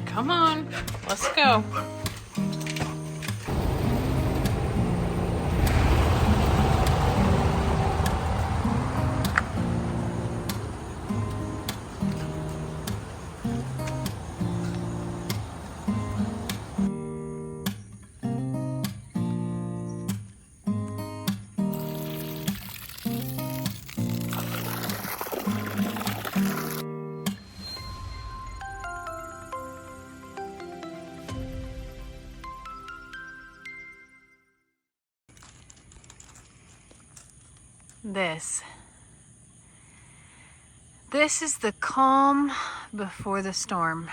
Come on, let's go. This is the calm before the storm.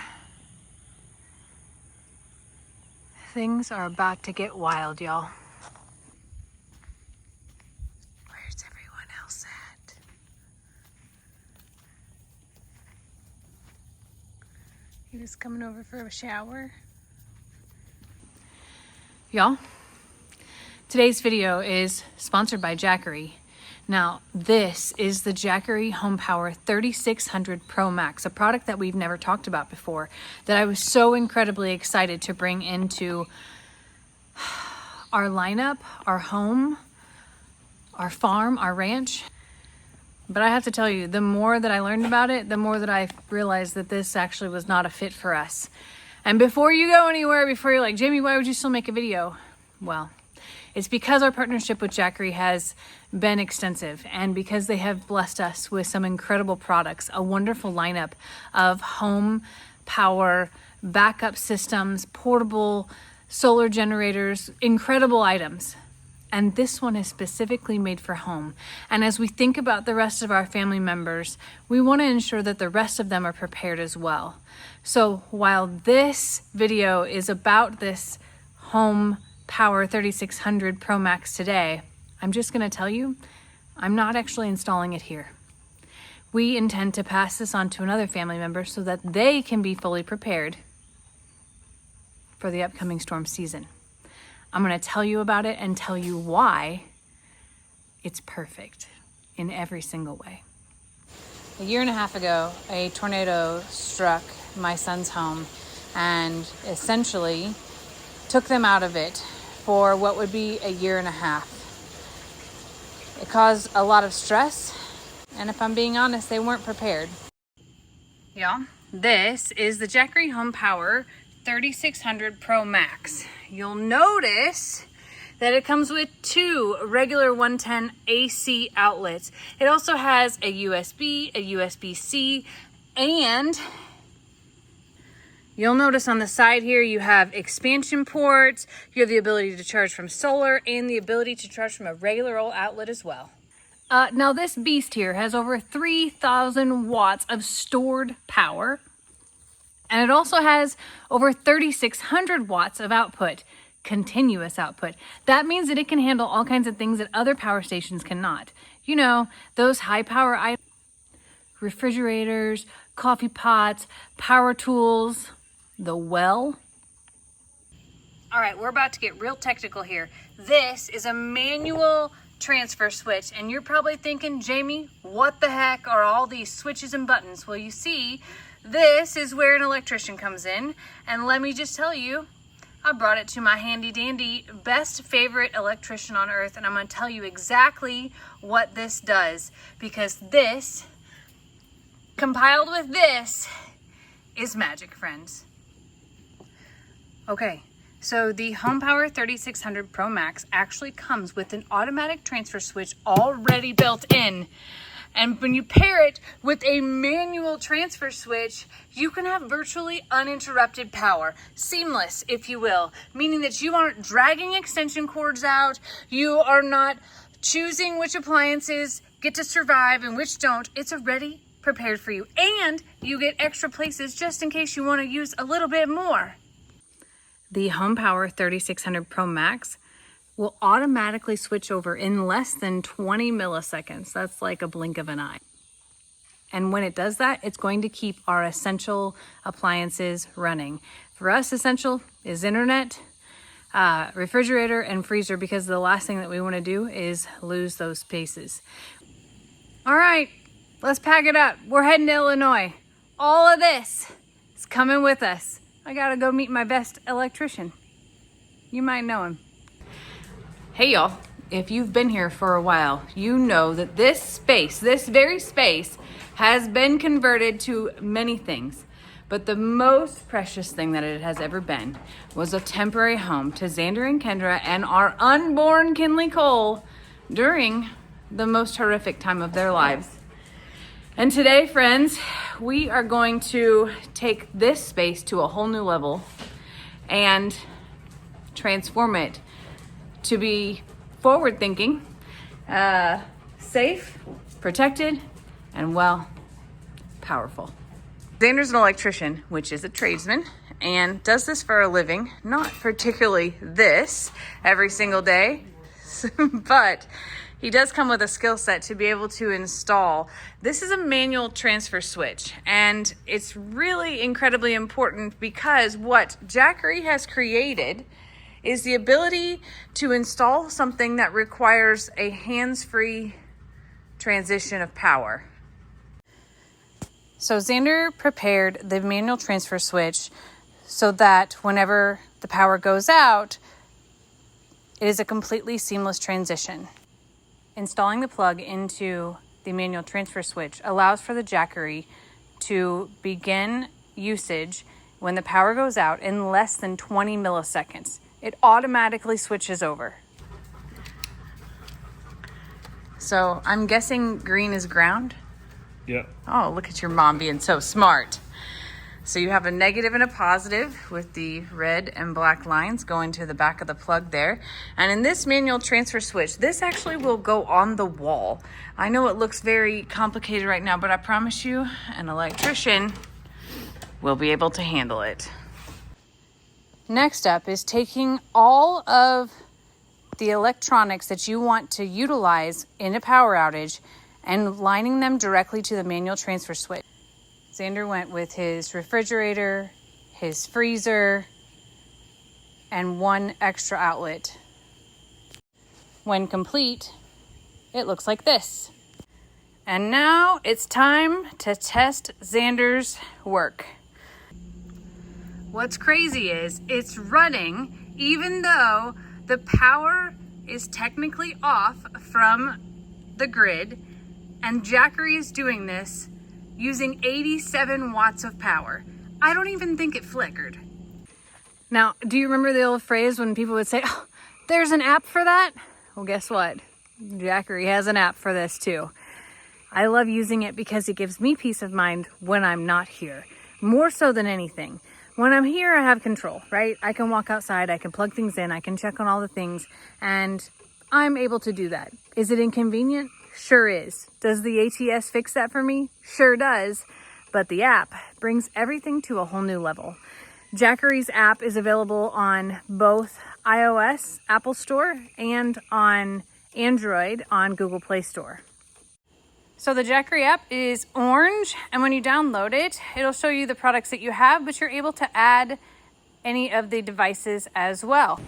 Things are about to get wild, y'all. Where's everyone else at? He was coming over for a shower. Y'all, today's video is sponsored by Jackery. Now, this is the Jackery Home Power 3600 Pro Max, a product that we've never talked about before, that I was so incredibly excited to bring into our lineup, our home, our farm, our ranch. But I have to tell you, the more that I learned about it, the more that I realized that this actually was not a fit for us. And before you go anywhere, before you're like, Jamie, why would you still make a video? Well, it's because our partnership with Jackery has been extensive, and because they have blessed us with some incredible products, a wonderful lineup of home power, backup systems, portable solar generators, incredible items. And this one is specifically made for home. And as we think about the rest of our family members, we want to ensure that the rest of them are prepared as well. So while this video is about this home Power 3600 Pro Max today, I'm just going to tell you, I'm not actually installing it here. We intend to pass this on to another family member so that they can be fully prepared for the upcoming storm season. I'm going to tell you about it and tell you why it's perfect in every single way. A year and a half ago, a tornado struck my son's home and essentially took them out of it for what would be a year and a half. It caused a lot of stress, and if I'm being honest, they weren't prepared. Y'all, this is the Jackery Home Power 3600 Pro Max. You'll notice that it comes with two regular 110 AC outlets. It also has a USB, a USB-C, and you'll notice on the side here you have expansion ports, you have the ability to charge from solar, and the ability to charge from a regular old outlet as well. Now this beast here has over 3,000 watts of stored power, and it also has over 3,600 watts of output, continuous output. That means that it can handle all kinds of things that other power stations cannot. You know, those high power items, refrigerators, coffee pots, power tools, the well. All right, we're about to get real technical here. This is a manual transfer switch, and you're probably thinking, Jamie, what the heck are all these switches and buttons? Well, you see, this is where an electrician comes in, and let me just tell you, I brought it to my handy dandy best favorite electrician on earth, and I'm going to tell you exactly what this does, because this, compiled with this, is magic, friends. Okay, so the Home Power 3600 Pro Max actually comes with an automatic transfer switch already built in. And when you pair it with a manual transfer switch, you can have virtually uninterrupted power. Seamless, if you will, meaning that you aren't dragging extension cords out, you are not choosing which appliances get to survive and which don't. It's already prepared for you, and you get extra places just in case you want to use a little bit more. The Home Power 3600 Pro Max will automatically switch over in less than 20 milliseconds. That's like a blink of an eye. And when it does that, it's going to keep our essential appliances running. For us, essential is internet, refrigerator, and freezer, because the last thing that we want to do is lose those spaces. All right, let's pack it up. We're heading to Illinois. All of this It's coming with us. I gotta go meet my best electrician. You might know him. Hey y'all, if you've been here for a while, you know that this space, this very space, has been converted to many things. But the most precious thing that it has ever been was a temporary home to Xander and Kendra and our unborn Kinley Cole during the most horrific time of their lives. And today, friends, we are going to take this space to a whole new level and transform it to be forward-thinking, safe, protected, and well, powerful. Xander's an electrician, which is a tradesman, and does this for a living. Not particularly this every single day, but he does come with a skill set to be able to install. This is a manual transfer switch, and it's really incredibly important because what Jackery has created is the ability to install something that requires a hands-free transition of power. So Xander prepared the manual transfer switch so that whenever the power goes out, it is a completely seamless transition. Installing the plug into the manual transfer switch allows for the Jackery to begin usage when the power goes out in less than 20 milliseconds. It automatically switches over. So I'm guessing green is ground? Yep. Oh, look at your mom being so smart. So you have a negative and a positive with the red and black lines going to the back of the plug there. And in this manual transfer switch, this actually will go on the wall. I know it looks very complicated right now, but I promise you, an electrician will be able to handle it. Next up is taking all of the electronics that you want to utilize in a power outage and lining them directly to the manual transfer switch. Xander went with his refrigerator, his freezer, and one extra outlet. When complete, it looks like this. And now it's time to test Xander's work. What's crazy is it's running even though the power is technically off from the grid, and Jackery is doing this using 87 watts of power. I don't even think it flickered. Now, do you remember the old phrase when people would say, oh, there's an app for that? Well, guess what? Jackery has an app for this too. I love using it because it gives me peace of mind when I'm not here, more so than anything. When I'm here, I have control, right? I can walk outside, I can plug things in, I can check on all the things, and I'm able to do that. Is it inconvenient? Sure is. Does the ATS fix that for me? Sure does. But the app brings everything to a whole new level. Jackery's app is available on both iOS, Apple Store, and on Android on Google Play Store. So the Jackery app is orange, and when you download it, it'll show you the products that you have, but you're able to add any of the devices as well.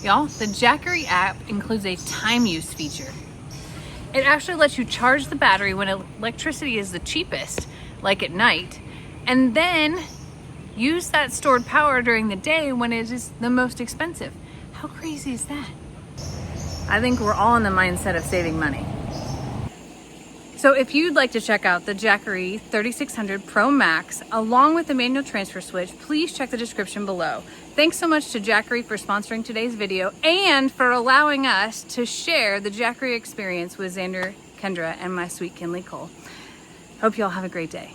Y'all, the Jackery app includes a time use feature. It actually lets you charge the battery when electricity is the cheapest, like at night, and then use that stored power during the day when it is the most expensive. How crazy is that? I think we're all in the mindset of saving money. So if you'd like to check out the Jackery 3600 Pro Max along with the manual transfer switch, please check the description below. Thanks so much to Jackery for sponsoring today's video and for allowing us to share the Jackery experience with Xander, Kendra, and my sweet Kinley Cole. Hope you all have a great day.